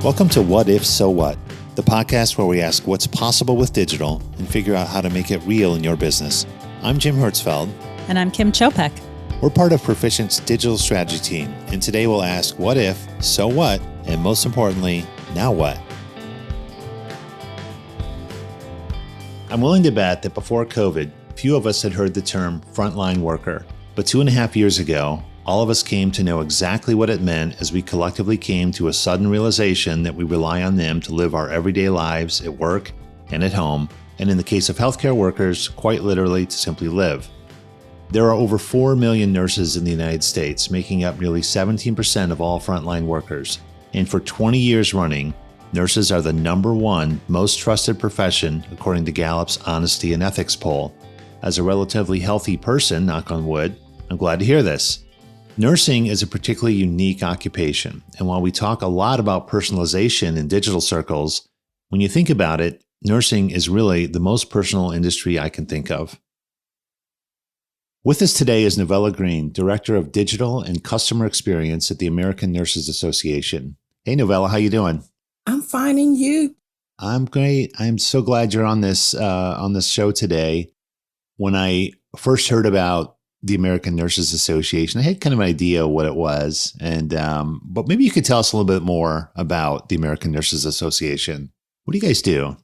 Welcome to What If, So What, the podcast where we ask what's possible with digital and figure out how to make it real in your business. I'm Jim Hertzfeld. And I'm Kim Chopek. We're part of Perficient's digital strategy team, and today we'll ask what if, so what, and most importantly, now what? I'm willing to bet that before COVID, few of us had heard the term frontline worker. But 2.5 years ago, all of us came to know exactly what it meant as we collectively came to a sudden realization that we rely on them to live our everyday lives at work and at home, and in the case of healthcare workers, quite literally to simply live. There are over 4 million nurses in the United States, making up nearly 17% of all frontline workers. And for 20 years running, nurses are the number one most trusted profession according to Gallup's Honesty and Ethics poll. As a relatively healthy person, knock on wood, I'm glad to hear this. Nursing is a particularly unique occupation, and while we talk a lot about personalization in digital circles, when you think about it, nursing is really the most personal industry I can think of. With us today is Novella Green, Director of Digital and Customer Experience at the American Nurses Association. Hey, Novella, how you doing? I'm fine, and you? I'm great. I'm so glad you're on this show today. When I first heard about the American Nurses Association, I had kind of an idea what it was, and but maybe you could tell us a little bit more about the American Nurses Association. What do you guys do?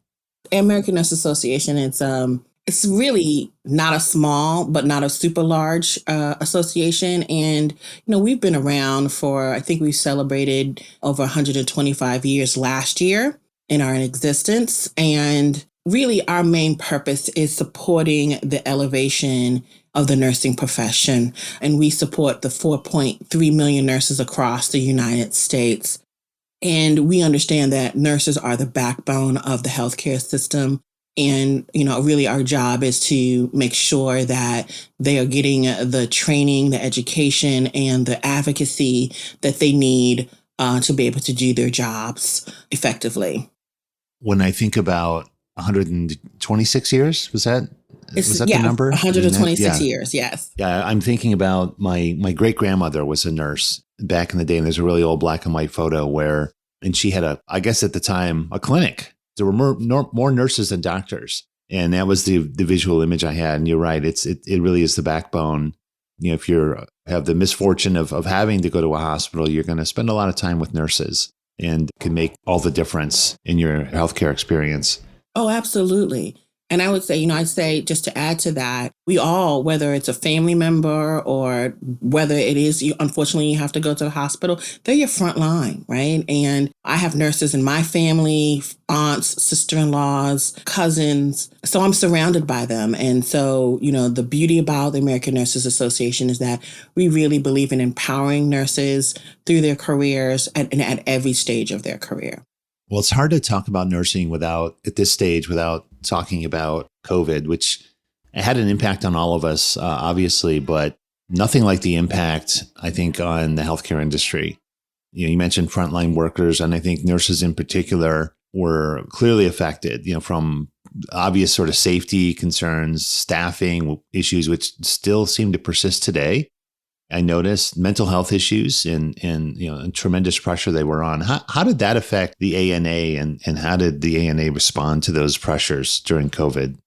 The American Nurses Association, it's really not a small, but not a super large association. And, we've been around for, I think we celebrated over 125 years last year in our existence. And really our main purpose is supporting the elevation of the nursing profession. And we support the 4.3 million nurses across the United States. And we understand that nurses are the backbone of the healthcare system. And, really our job is to make sure that they are getting the training, the education, and the advocacy that they need to be able to do their jobs effectively. When I think about 126 years, was that the number? 126 years, yes. Yeah, I'm thinking about my great-grandmother was a nurse back in the day, and there's a really old black and white photo and she had I guess at the time, a clinic. There were more nurses than doctors, and that was the visual image I had. And you're right, it really is the backbone. If you have the misfortune of having to go to a hospital, you're going to spend a lot of time with nurses, and can make all the difference in your healthcare experience. Oh, absolutely. And I would say, I'd say just to add to that, we all, whether it's a family member or whether it is, unfortunately, you have to go to the hospital, they're your front line, right? And I have nurses in my family, aunts, sister-in-laws, cousins. So I'm surrounded by them. And so, the beauty about the American Nurses Association is that we really believe in empowering nurses through their careers and at every stage of their career. Well, it's hard to talk about nursing without talking about COVID, which had an impact on all of us, obviously, but nothing like the impact, I think, on the healthcare industry. You mentioned frontline workers, and I think nurses in particular were clearly affected, from obvious sort of safety concerns, staffing issues, which still seem to persist today. I noticed mental health issues and tremendous pressure they were on. How did that affect the ANA, and how did the ANA respond to those pressures during COVID?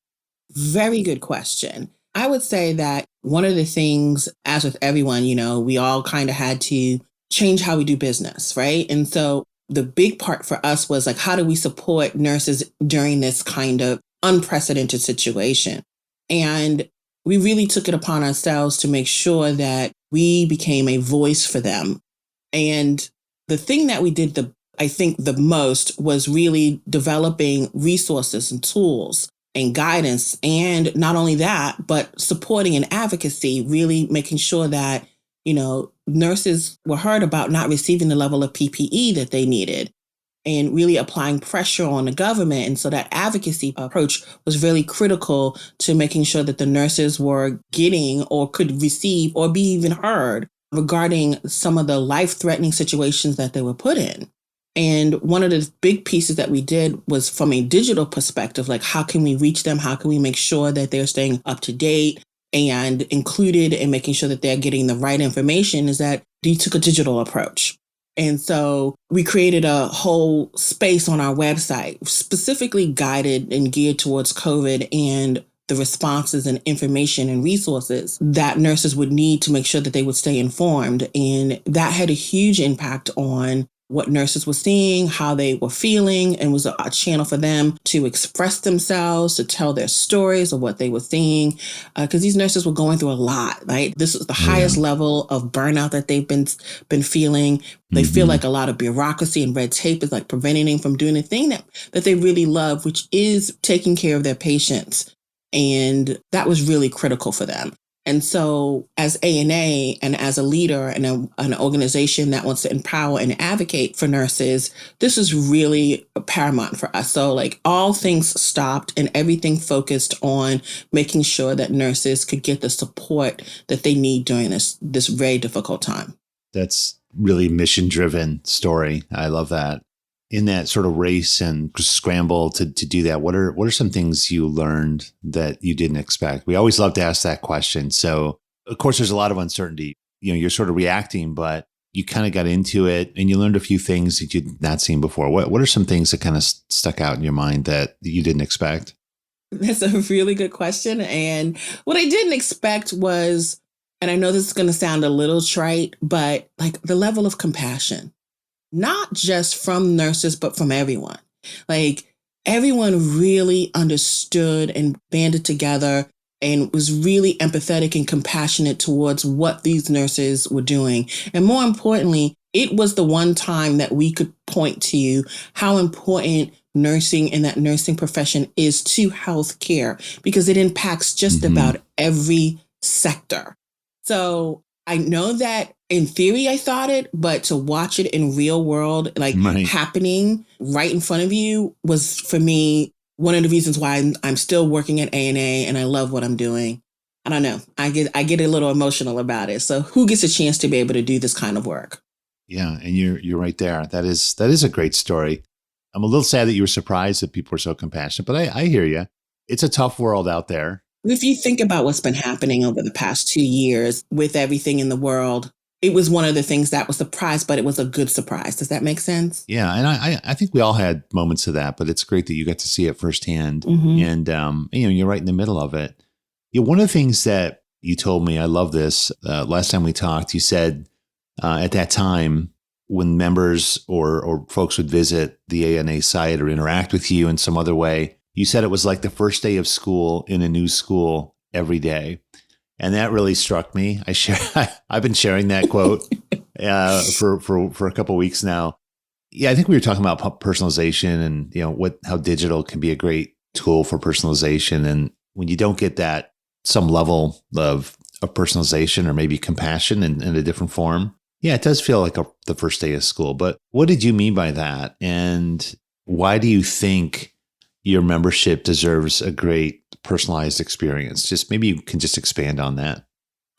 Very good question. I would say that one of the things, as with everyone, we all kind of had to change how we do business, right? And so the big part for us was like, how do we support nurses during this kind of unprecedented situation? And we really took it upon ourselves to make sure that we became a voice for them. And the thing that we did I think the most was really developing resources and tools and guidance. And not only that, but supporting and advocacy, really making sure that, nurses were heard about not receiving the level of PPE that they needed, and really applying pressure on the government. And so that advocacy approach was really critical to making sure that the nurses were getting or could receive or be even heard regarding some of the life-threatening situations that they were put in. And one of the big pieces that we did was from a digital perspective, like how can we reach them? How can we make sure that they're staying up to date and included and making sure that they're getting the right information, is that we took a digital approach. And so we created a whole space on our website specifically guided and geared towards COVID and the responses and information and resources that nurses would need to make sure that they would stay informed. And that had a huge impact on what nurses were seeing, how they were feeling, and was a channel for them to express themselves, to tell their stories of what they were seeing. Because these nurses were going through a lot, right? This was the highest level of burnout that they've been feeling. They feel like a lot of bureaucracy and red tape is like preventing them from doing the thing that they really love, which is taking care of their patients. And that was really critical for them. And so as ANA and as a leader and an organization that wants to empower and advocate for nurses, this is really paramount for us. So like all things stopped and everything focused on making sure that nurses could get the support that they need during this very difficult time. That's really mission-driven story. I love that. In that sort of race and scramble to do that, what are some things you learned that you didn't expect? We always love to ask that question. So, of course, there's a lot of uncertainty. You're sort of reacting, but you kind of got into it and you learned a few things that you'd not seen before. What are some things that kind of stuck out in your mind that you didn't expect? That's a really good question. And what I didn't expect was, and I know this is going to sound a little trite, but like the level of compassion. Not just from nurses, but from everyone. Like everyone really understood and banded together and was really empathetic and compassionate towards what these nurses were doing. And more importantly, it was the one time that we could point to how important nursing and that nursing profession is to healthcare because it impacts just about every sector. So I know that in theory I thought it, but to watch it in real world, like happening right in front of you was for me one of the reasons why I'm still working at ANA and I love what I'm doing. I don't know. I get a little emotional about it. So who gets a chance to be able to do this kind of work? Yeah, and you're right there. That is a great story. I'm a little sad that you were surprised that people were so compassionate, but I hear you. It's a tough world out there. If you think about what's been happening over the past 2 years with everything in the world, it was one of the things that was surprised, but it was a good surprise. Does that make sense? Yeah. And I think we all had moments of that, but it's great that you got to see it firsthand. And, you're right in the middle of it. One of the things that you told me, I love this, last time we talked, you said at that time when members or folks would visit the ANA site or interact with you in some other way, you said it was like the first day of school in a new school every day. And that really struck me. I've been sharing that quote for a couple of weeks now. Yeah, I think we were talking about personalization and how digital can be a great tool for personalization. And when you don't get that some level of personalization or maybe compassion in a different form, yeah, it does feel like the first day of school. But what did you mean by that? And why do you think your membership deserves a great personalized experience? Just maybe you can just expand on that.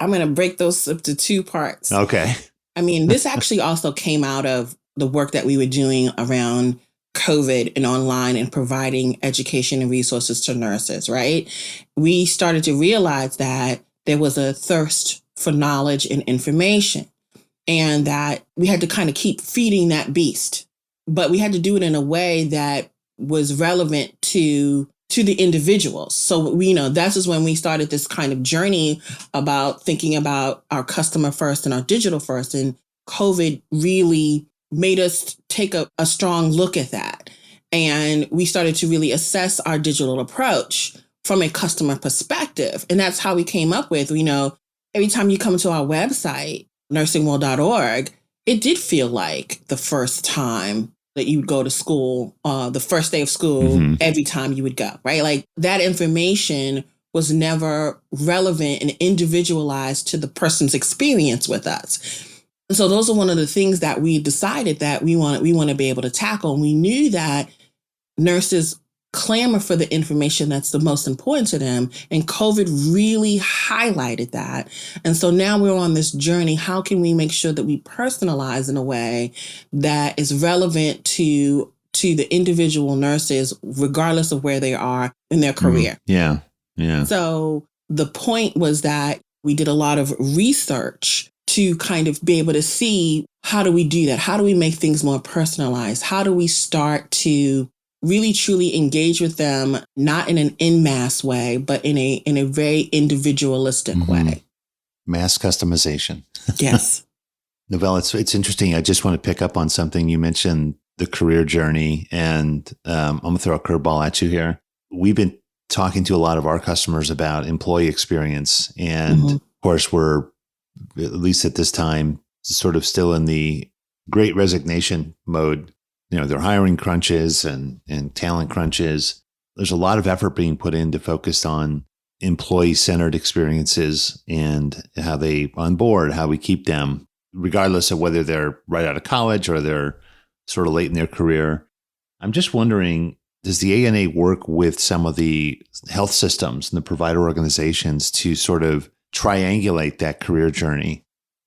I'm going to break those up to two parts. Okay. I mean, this actually also came out of the work that we were doing around COVID and online and providing education and resources to nurses, right? We started to realize that there was a thirst for knowledge and information and that we had to kind of keep feeding that beast. But we had to do it in a way that was relevant to the individuals. So that's just when we started this kind of journey about thinking about our customer first and our digital first. And COVID really made us take a strong look at that. And we started to really assess our digital approach from a customer perspective. And that's how we came up with, every time you come to our website, nursingworld.org, it did feel like the first time that you would go to school, the first day of school, every time you would go, right? Like that information was never relevant and individualized to the person's experience with us. And so those are one of the things that we decided that we want to be able to tackle. And we knew that nurses clamor for the information that's the most important to them. And COVID really highlighted that. And so now we're on this journey. How can we make sure that we personalize in a way that is relevant to the individual nurses, regardless of where they are in their career? Yeah. So the point was that we did a lot of research to kind of be able to see, how do we do that? How do we make things more personalized? How do we start to really truly engage with them, not in an en masse way, but in a very individualistic way? Mass customization. Yes. Novella, it's interesting. I just want to pick up on something you mentioned, the career journey, and I'm going to throw a curveball at you here. We've been talking to a lot of our customers about employee experience, and of course, we're, at least at this time, sort of still in the great resignation mode. They're hiring crunches and talent crunches. There's a lot of effort being put in to focus on employee-centered experiences and how they onboard, how we keep them, regardless of whether they're right out of college or they're sort of late in their career. I'm just wondering, does the ANA work with some of the health systems and the provider organizations to sort of triangulate that career journey?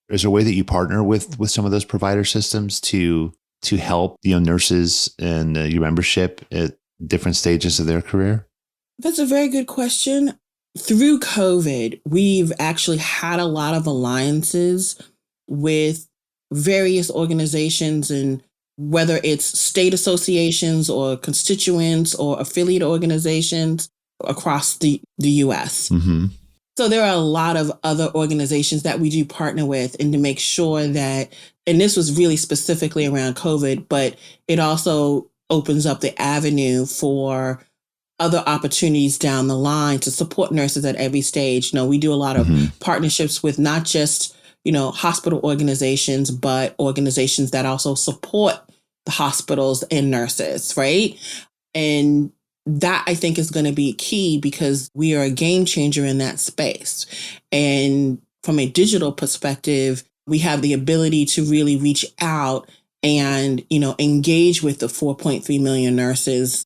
Is there a way that you partner with some of those provider systems to help nurses and your membership at different stages of their career? That's a very good question. Through COVID, we've actually had a lot of alliances with various organizations, and whether it's state associations or constituents or affiliate organizations across the US. So there are a lot of other organizations that we do partner with, and to make sure that, and this was really specifically around COVID, but it also opens up the avenue for other opportunities down the line to support nurses at every stage. We do a lot of partnerships with not just, hospital organizations, but organizations that also support the hospitals and nurses, right? And that, I think, is going to be key, because we are a game changer in that space. And from a digital perspective, we have the ability to really reach out and, engage with the 4.3 million nurses,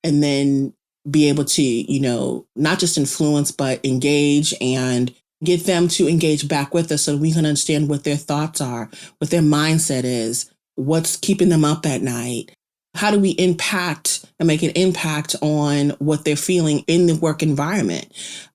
and then be able to, not just influence, but engage and get them to engage back with us, so we can understand what their thoughts are, what their mindset is, what's keeping them up at night. How do we impact and make an impact on what they're feeling in the work environment?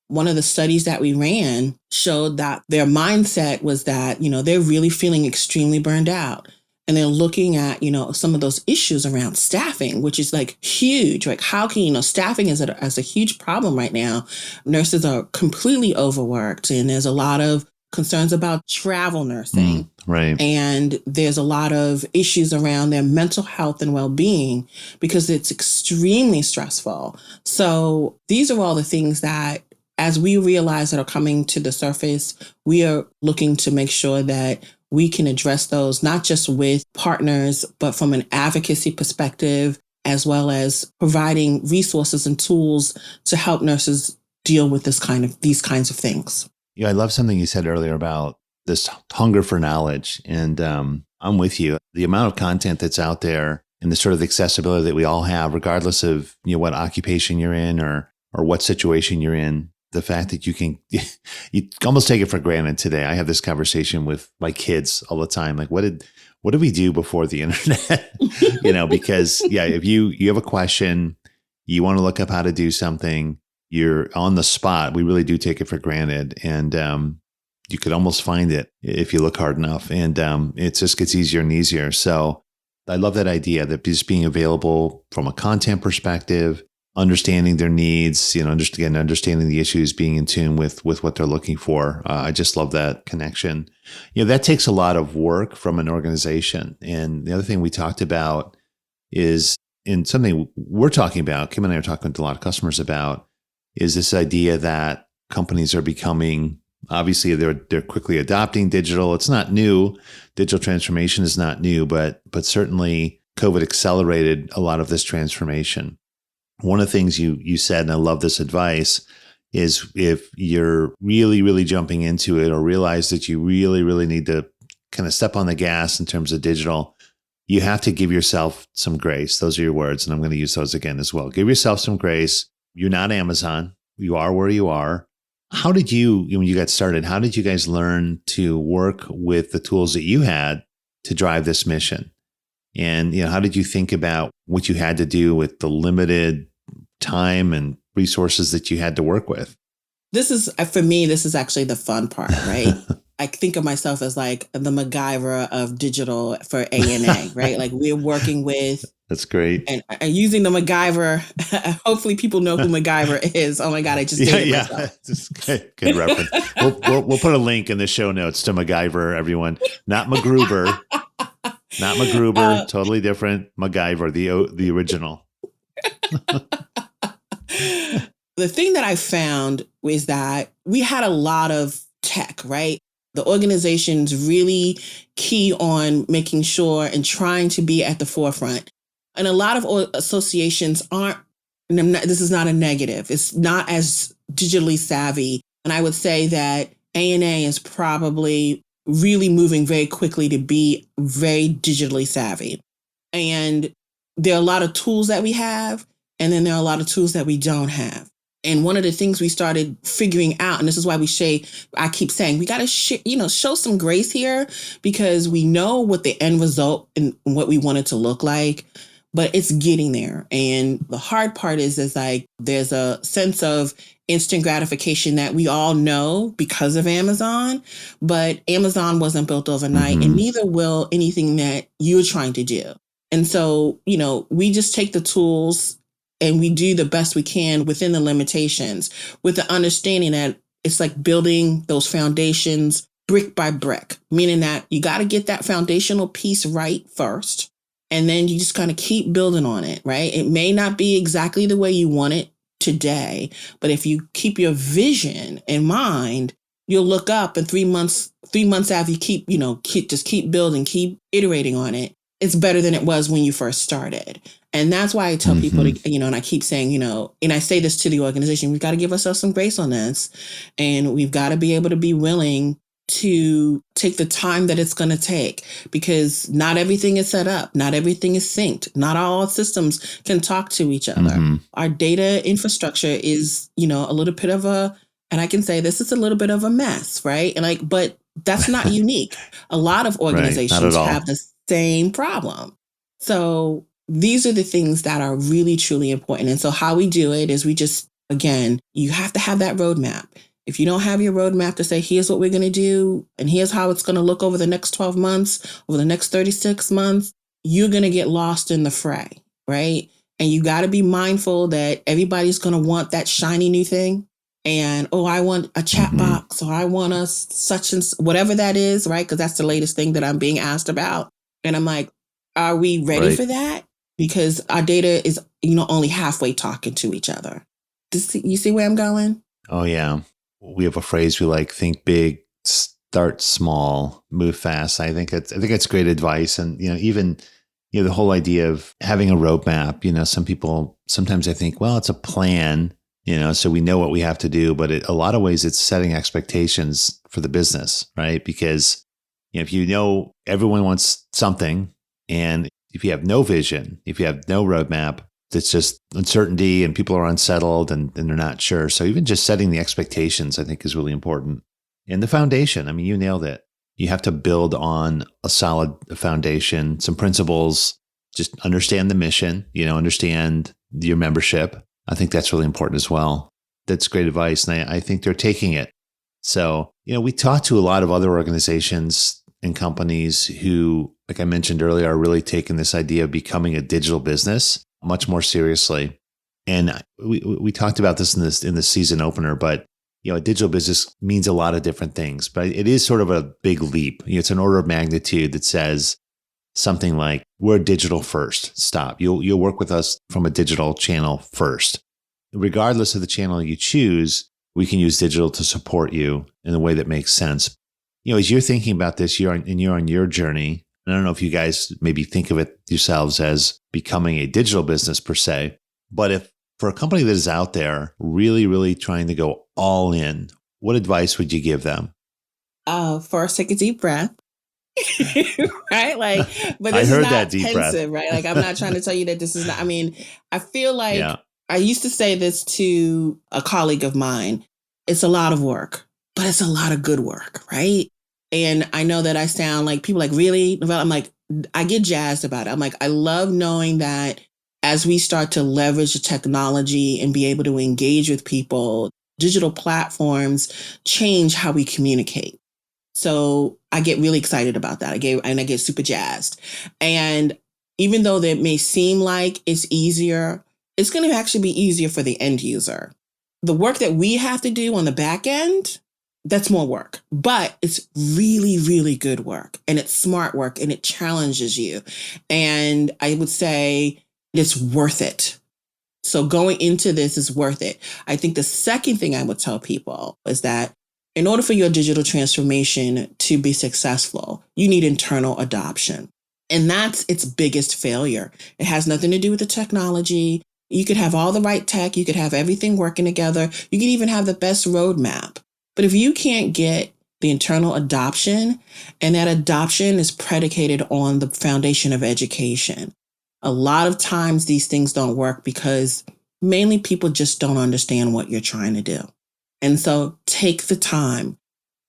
One of the studies that we ran showed that their mindset was that, they're really feeling extremely burned out. And they're looking at, some of those issues around staffing, which is like huge. Like, how can, staffing is a huge problem right now. Nurses are completely overworked, and there's a lot of concerns about travel nursing. Right. And there's a lot of issues around their mental health and well-being, because it's extremely stressful. So these are all the things that, as we realize, that are coming to the surface, we are looking to make sure that we can address those, not just with partners, but from an advocacy perspective, as well as providing resources and tools to help nurses deal with these kinds of things. Yeah, I love something you said earlier about this hunger for knowledge. And I'm with you. The amount of content that's out there, and the sort of accessibility that we all have, regardless of what occupation you're in or what situation you're in. The fact that you almost take it for granted today. I have this conversation with my kids all the time. Like, what did we do before the internet? Because if you have a question, you want to look up how to do something, you're on the spot. We really do take it for granted. And you could almost find it if you look hard enough. And it just gets easier and easier. So I love that idea, that just being available from a content perspective, understanding their needs, understanding the issues, being in tune with what they're looking for. I just love that connection. That takes a lot of work from an organization. And the other thing we talked about is, in something we're talking about, Kim and I are talking to a lot of customers about, is this idea that companies are becoming, obviously they're quickly adopting digital. It's not new. Digital transformation is not new, but certainly COVID accelerated a lot of this transformation. One of the things you said, and I love this advice, is if you're really, really jumping into it, or realize that you really, really need to kind of step on the gas in terms of digital, you have to give yourself some grace. Those are your words, and I'm going to use those again as well. Give yourself some grace. You're not Amazon. You are where you are. How did you, when you got started, how did you guys learn to work with the tools that you had to drive this mission? And how did you think about what you had to do with the limited time and resources that you had to work with? For me, this is actually the fun part, right? I think of myself as like the MacGyver of digital for ANA, right? Like we're working with That's great. and using the MacGyver. Hopefully people know who MacGyver is. Oh my God, I just dated myself. Just good reference. We'll put a link in the show notes to MacGyver, everyone. Not MacGruber. Not MacGruber. Totally different. MacGyver, the original. The thing that I found was that we had a lot of tech, right? The organization's really key on making sure and trying to be at the forefront. And a lot of associations aren't, and this is not a negative, it's not as digitally savvy. And I would say that ANA is probably really moving very quickly to be very digitally savvy. And there are a lot of tools that we have, and then there are a lot of tools that we don't have. And one of the things we started figuring out, and this is why I keep saying, we got to show some grace here, because we know what the end result and what we want it to look like, but it's getting there. And the hard part is like, there's a sense of instant gratification that we all know because of Amazon, but Amazon wasn't built overnight, and neither will anything that you're trying to do. And so, we just take the tools and we do the best we can within the limitations, with the understanding that it's like building those foundations brick by brick, meaning that you got to get that foundational piece right first. And then you just kind of keep building on it, right? It may not be exactly the way you want it today, but if you keep your vision in mind, you'll look up and 3 months after you keep building, keep iterating on it, it's better than it was when you first started. And that's why I tell people to, and I keep saying, and I say this to the organization, we've got to give ourselves some grace on this. And we've got to be able to be willing to take the time that it's going to take, because not everything is set up. Not everything is synced. Not all systems can talk to each other. Our data infrastructure is, a little bit of and I can say this is a little bit of a mess, right? And but that's not unique. A lot of organizations have the same problem. So these are the things that are really, truly important. And so how we do it is we just, again, you have to have that roadmap. If you don't have your roadmap to say, here's what we're going to do, and here's how it's going to look over the next 12 months, over the next 36 months, you're going to get lost in the fray, right? And you got to be mindful that everybody's going to want that shiny new thing. And, I want a chat box, or I want a such and whatever that is, right? Because that's the latest thing that I'm being asked about. And I'm like, are we ready for that? Because our data is, only halfway talking to each other. You see where I'm going? Oh, yeah. We have a phrase we like: think big, start small, move fast. I think it's great advice. And, even, the whole idea of having a roadmap, some people, sometimes I think, well, it's a plan, so we know what we have to do. But a lot of ways it's setting expectations for the business, right? Because, if everyone wants something, and if you have no vision, if you have no roadmap, it's just uncertainty and people are unsettled and they're not sure. So even just setting the expectations, I think, is really important. And the foundation, you nailed it. You have to build on a solid foundation, some principles, just understand the mission, understand your membership. I think that's really important as well. That's great advice. And I think they're taking it. So, we talk to a lot of other organizations and companies who, like I mentioned earlier, are really taking this idea of becoming a digital business much more seriously. And we talked about this in the season opener, but a digital business means a lot of different things, but it is sort of a big leap. It's an order of magnitude that says something like, we're digital first. Stop. You'll work with us from a digital channel first. Regardless of the channel you choose, we can use digital to support you in a way that makes sense. As you're thinking about this, you're on your journey. I don't know if you guys maybe think of it yourselves as becoming a digital business per se, but if for a company that is out there really, really trying to go all in, what advice would you give them? First, take a deep breath. Right? But this I heard is not that deep pensive, breath. right? I'm not trying to tell you that this is not, I feel like I used to say this to a colleague of mine. It's a lot of work, but it's a lot of good work, right? And I know that I sound like people like, really, Novella? I'm like, I get jazzed about it. I'm like, I love knowing that as we start to leverage the technology and be able to engage with people, digital platforms change how we communicate. So I get really excited about that. I get super jazzed. And even though that may seem like it's easier, it's going to actually be easier for the end user. The work that we have to do on the back end, that's more work, but it's really, really good work, and it's smart work, and it challenges you. And I would say it's worth it. So going into this is worth it. I think the second thing I would tell people is that in order for your digital transformation to be successful, you need internal adoption. And that's its biggest failure. It has nothing to do with the technology. You could have all the right tech. You could have everything working together. You could even have the best roadmap. But if you can't get the internal adoption, and that adoption is predicated on the foundation of education, a lot of times these things don't work because mainly people just don't understand what you're trying to do. And so take the time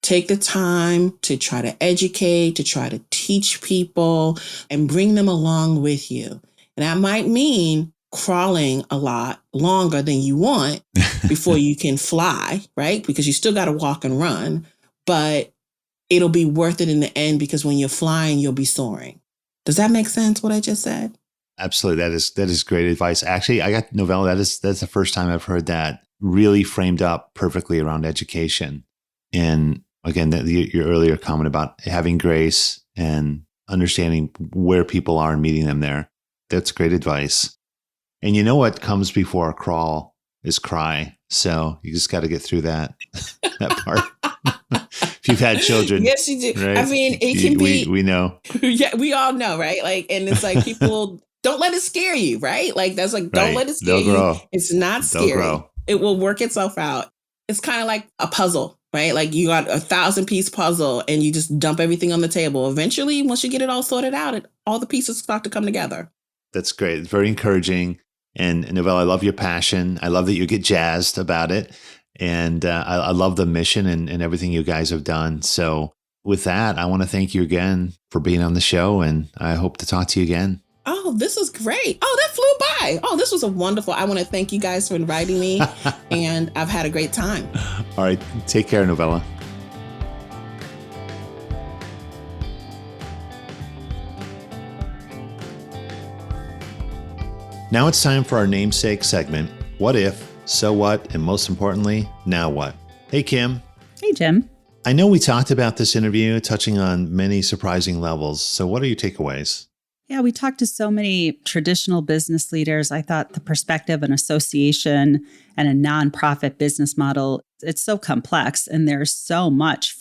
to try to educate, to try to teach people and bring them along with you. And that might mean crawling a lot longer than you want before you can fly, right? Because you still got to walk and run, but it'll be worth it in the end, because when you're flying, you'll be soaring. Does that make sense, what I just said? Absolutely. That is great advice. Actually, I got Novella. That's the first time I've heard that really framed up perfectly around education. And again, your earlier comment about having grace and understanding where people are and meeting them there. That's great advice. And you know what comes before a crawl is cry. So you just got to get through that part. If you've had children. Yes, you do. Right? I mean, it can be. We know. Yeah, we all know, right? Like, and it's like people don't let it scare you, right? Like, that's like, don't let it scare you. It's not scary. They'll grow. It will work itself out. It's kind of like a puzzle, right? Like you got a 1,000-piece puzzle and you just dump everything on the table. Eventually, once you get it all sorted out, all the pieces start to come together. That's great. It's very encouraging. And Novella, I love your passion. I love that you get jazzed about it. And I love the mission and everything you guys have done. So with that, I want to thank you again for being on the show. And I hope to talk to you again. Oh, this was great. Oh, that flew by. Oh, this was a wonderful. I want to thank you guys for inviting me. And I've had a great time. All right. Take care, Novella. Now it's time for our namesake segment, What If, So What, and most importantly, Now What? Hey, Kim. Hey, Jim. I know we talked about this interview, touching on many surprising levels. So what are your takeaways? Yeah, we talked to so many traditional business leaders. I thought the perspective of an association and a nonprofit business model, it's so complex, and there's so much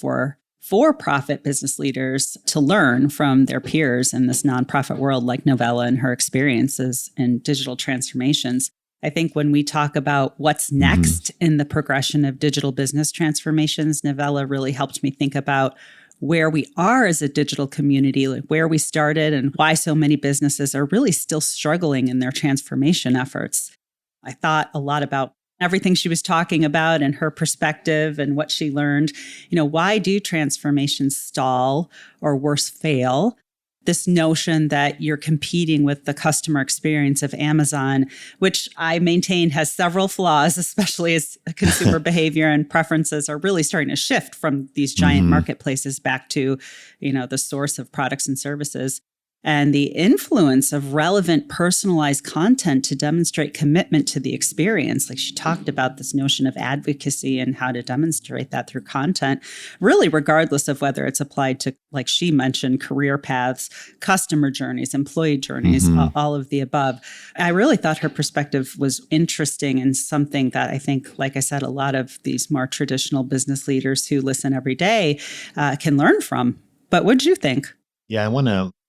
for-profit business leaders to learn from their peers in this nonprofit world, like Novella and her experiences in digital transformations. I think when we talk about what's next in the progression of digital business transformations, Novella really helped me think about where we are as a digital community, like where we started and why so many businesses are really still struggling in their transformation efforts. I thought a lot about everything she was talking about and her perspective and what she learned. You know, why do transformations stall or worse, fail? This notion that you're competing with the customer experience of Amazon, which I maintain has several flaws, especially as consumer behavior and preferences are really starting to shift from these giant marketplaces back to, the source of products and services. And the influence of relevant, personalized content to demonstrate commitment to the experience. Like she talked about this notion of advocacy and how to demonstrate that through content, really regardless of whether it's applied to, like she mentioned, career paths, customer journeys, employee journeys, all of the above. I really thought her perspective was interesting and something that I think, like I said, a lot of these more traditional business leaders who listen every day can learn from. But what did you think? Yeah,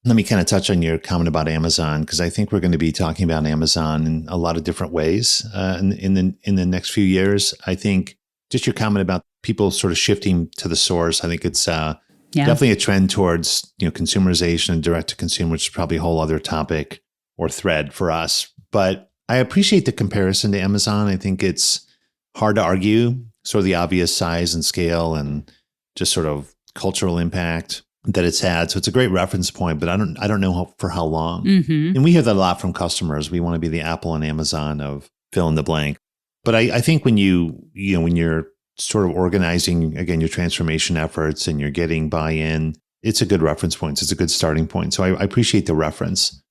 let me kind of touch on your comment about Amazon, because I think we're going to be talking about Amazon in a lot of different ways in the next few years. I think just your comment about people sort of shifting to the source, I think it's definitely a trend towards consumerization and direct to consumer, which is probably a whole other topic or thread for us. But I appreciate the comparison to Amazon. I think it's hard to argue sort of the obvious size and scale and just sort of cultural impact that it's had. So it's a great reference point, but I don't know for how long. And we hear that a lot from customers. We want to be the Apple and Amazon of fill in the blank. But I think when when you're sort of organizing, again, your transformation efforts and you're getting buy-in, it's a good reference point. It's a good starting point. So I appreciate the reference.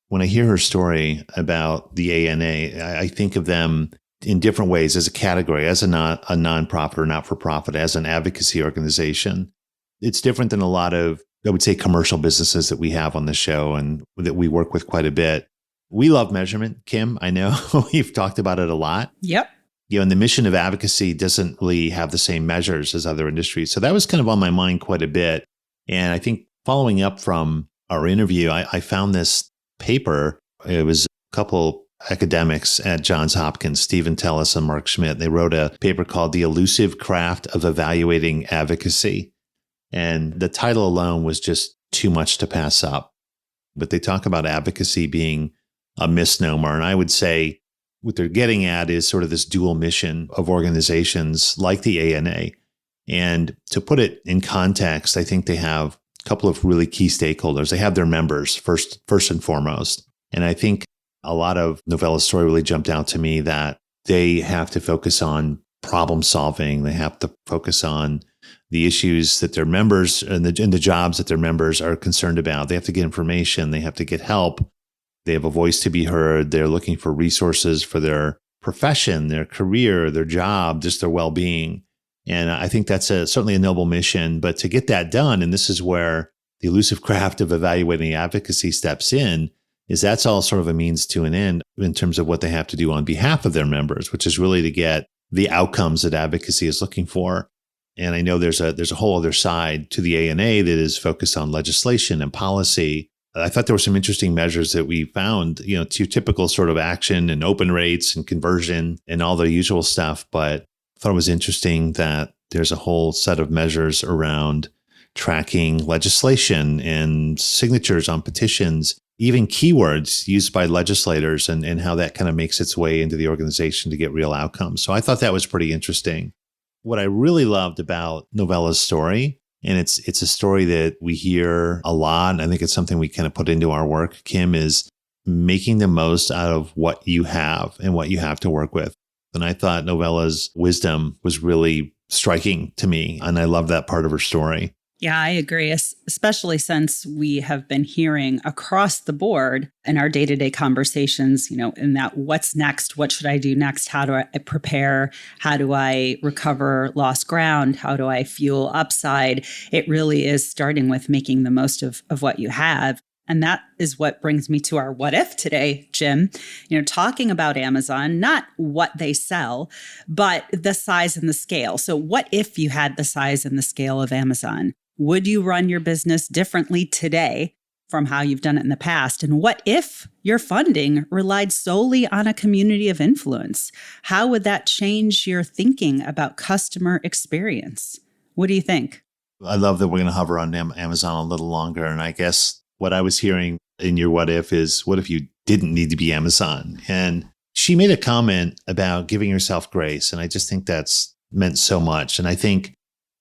When I hear her story about the ANA, I think of them in different ways as a category, as a nonprofit or not-for-profit, as an advocacy organization. It's different than a lot of, I would say, commercial businesses that we have on the show and that we work with quite a bit. We love measurement, Kim. I know we've talked about it a lot. Yep. And the mission of advocacy doesn't really have the same measures as other industries. So that was kind of on my mind quite a bit. And I think following up from our interview, I found this paper. It was a couple academics at Johns Hopkins, Stephen Tellis and Mark Schmidt. They wrote a paper called The Elusive Craft of Evaluating Advocacy. And the title alone was just too much to pass up. But they talk about advocacy being a misnomer. And I would say what they're getting at is sort of this dual mission of organizations like the ANA. And to put it in context, I think they have a couple of really key stakeholders. They have their members first and foremost. And I think a lot of Novella's story really jumped out to me that they have to focus on problem solving. They have to focus on the issues that their members and the jobs that their members are concerned about. They have to get information. They have to get help. They have a voice to be heard. They're looking for resources for their profession, their career, their job, just their well-being. And I think that's certainly a noble mission. But to get that done, and this is where the elusive craft of evaluating advocacy steps in, is that's all sort of a means to an end in terms of what they have to do on behalf of their members, which is really to get the outcomes that advocacy is looking for. And I know there's a whole other side to the ANA that is focused on legislation and policy. I thought there were some interesting measures that we found, to your typical sort of action and open rates and conversion and all the usual stuff. But I thought it was interesting that there's a whole set of measures around tracking legislation and signatures on petitions, even keywords used by legislators and how that kind of makes its way into the organization to get real outcomes. So I thought that was pretty interesting. What I really loved about Novella's story, and it's a story that we hear a lot, and I think it's something we kind of put into our work, Kim, is making the most out of what you have and what you have to work with. And I thought Novella's wisdom was really striking to me, and I love that part of her story. Yeah, I agree, especially since we have been hearing across the board in our day-to-day conversations, in that what's next? What should I do next? How do I prepare? How do I recover lost ground? How do I fuel upside? It really is starting with making the most of what you have. And that is what brings me to our what if today, Jim. Talking about Amazon, not what they sell, but the size and the scale. So what if you had the size and the scale of Amazon? Would you run your business differently today from how you've done it in the past? And what if your funding relied solely on a community of influence? How would that change your thinking about customer experience? What do you think? I love that we're going to hover on Amazon a little longer. And I guess what I was hearing in your what if is, what if you didn't need to be Amazon? And she made a comment about giving yourself grace. And I just think that's meant so much. And I think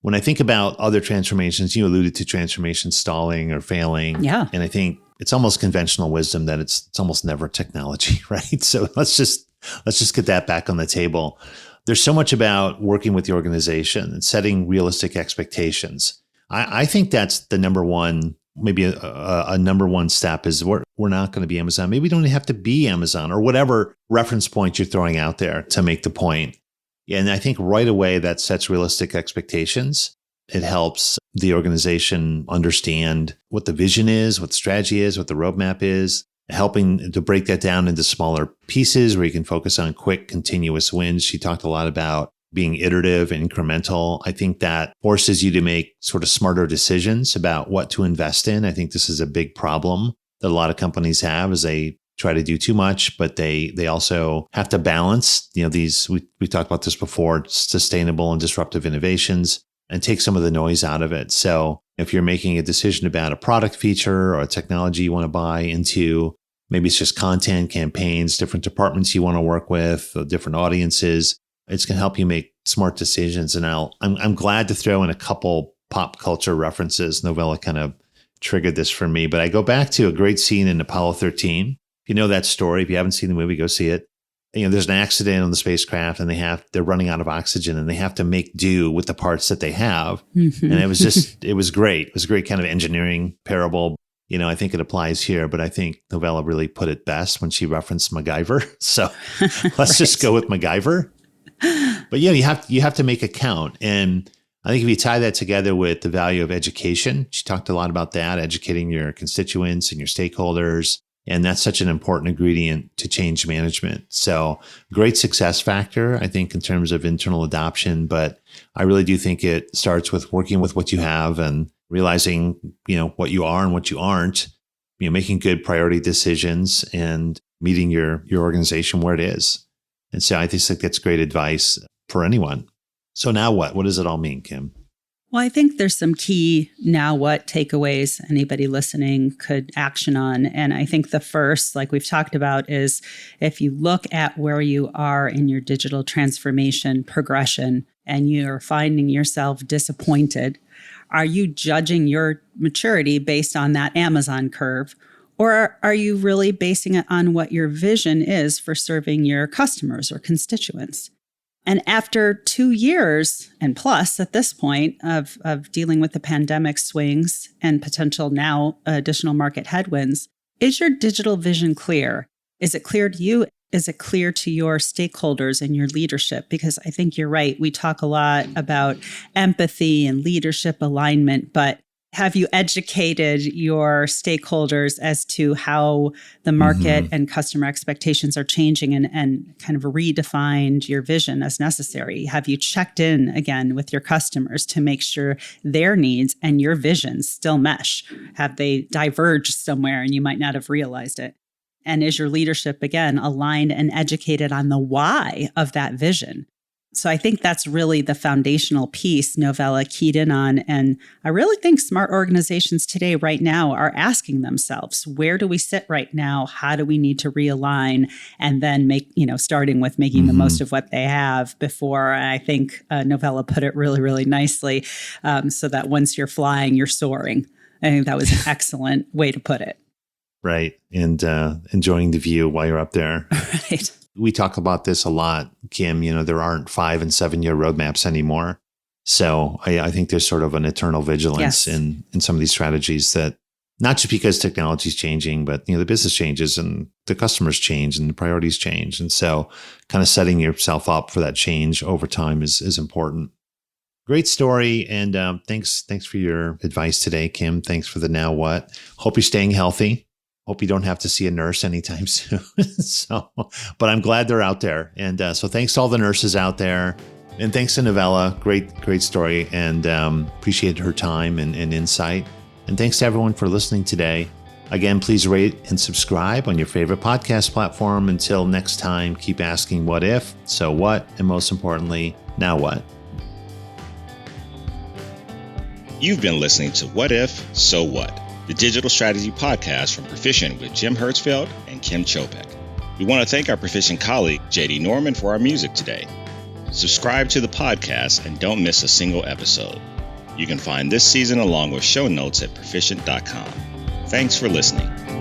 when I think about other transformations, you alluded to transformation stalling or failing. Yeah. And I think it's almost conventional wisdom that it's almost never technology, right? So let's just get that back on the table. There's so much about working with the organization and setting realistic expectations. I think that's the number one, maybe a number one step is we're not going to be Amazon. Maybe we don't have to be Amazon or whatever reference point you're throwing out there to make the point. And I think right away that sets realistic expectations. It helps the organization understand what the vision is, what the strategy is, what the roadmap is, helping to break that down into smaller pieces where you can focus on quick, continuous wins. She talked a lot about being iterative and incremental. I think that forces you to make sort of smarter decisions about what to invest in. I think this is a big problem that a lot of companies have is they try to do too much, but they also have to balance, these, we talked about this before, sustainable and disruptive innovations and take some of the noise out of it. So if you're making a decision about a product feature or a technology you want to buy into, maybe it's just content, campaigns, different departments you want to work with, different audiences, it's going to help you make smart decisions. And I'm glad to throw in a couple pop culture references. Novella kind of triggered this for me, but I go back to a great scene in Apollo 13. If you know that story, if you haven't seen the movie, go see it. there's an accident on the spacecraft and they're running out of oxygen and they have to make do with the parts that they have. And it was great. It was a great kind of engineering parable. I think it applies here, but I think Novella really put it best when she referenced MacGyver. So let's just go with MacGyver. But you have to make it count. And I think if you tie that together with the value of education, she talked a lot about that, educating your constituents and your stakeholders. And that's such an important ingredient to change management. So great success factor, I think, in terms of internal adoption. But I really do think it starts with working with what you have and realizing, what you are and what you aren't, making good priority decisions and meeting your organization where it is. And so I just think that's great advice for anyone. So now what? What does it all mean, Kim? Well, I think there's some key now what takeaways anybody listening could action on. And I think the first, like we've talked about, is if you look at where you are in your digital transformation progression and you're finding yourself disappointed, are you judging your maturity based on that Amazon curve? Or are you really basing it on what your vision is for serving your customers or constituents? And after 2 years and plus at this point of dealing with the pandemic swings and potential now additional market headwinds, is your digital vision clear? Is it clear to you? Is it clear to your stakeholders and your leadership? Because I think you're right. We talk a lot about empathy and leadership alignment, but have you educated your stakeholders as to how the market and customer expectations are changing and kind of redefined your vision as necessary? Have you checked in again with your customers to make sure their needs and your visions still mesh? Have they diverged somewhere and you might not have realized it? And is your leadership, again, aligned and educated on the why of that vision? So I think that's really the foundational piece Novella keyed in on. And I really think smart organizations today, right now, are asking themselves, where do we sit right now? How do we need to realign? And then starting with making the most of what they have before. I think Novella put it really, really nicely, so that once you're flying, you're soaring. I think that was an excellent way to put it. Right. And enjoying the view while you're up there. Right. We talk about this a lot, Kim. There aren't 5 and 7 year roadmaps anymore. So I think there's sort of an eternal vigilance in some of these strategies, that not just because technology is changing, but the business changes and the customers change and the priorities change. And so kind of setting yourself up for that change over time is important. Great story. And thanks for your advice today, Kim. Thanks for the now what. Hope you're staying healthy. Hope you don't have to see a nurse anytime soon. But I'm glad they're out there. And so thanks to all the nurses out there. And thanks to Novella. Great story. And appreciate her time and insight. And thanks to everyone for listening today. Again, please rate and subscribe on your favorite podcast platform. Until next time, keep asking what if, so what, and most importantly, now what? You've been listening to What If, So What? The Digital Strategy Podcast from Perficient with Jim Hertzfeld and Kim Chopek. We want to thank our Perficient colleague, JD Norman, for our music today. Subscribe to the podcast and don't miss a single episode. You can find this season along with show notes at perficient.com. Thanks for listening.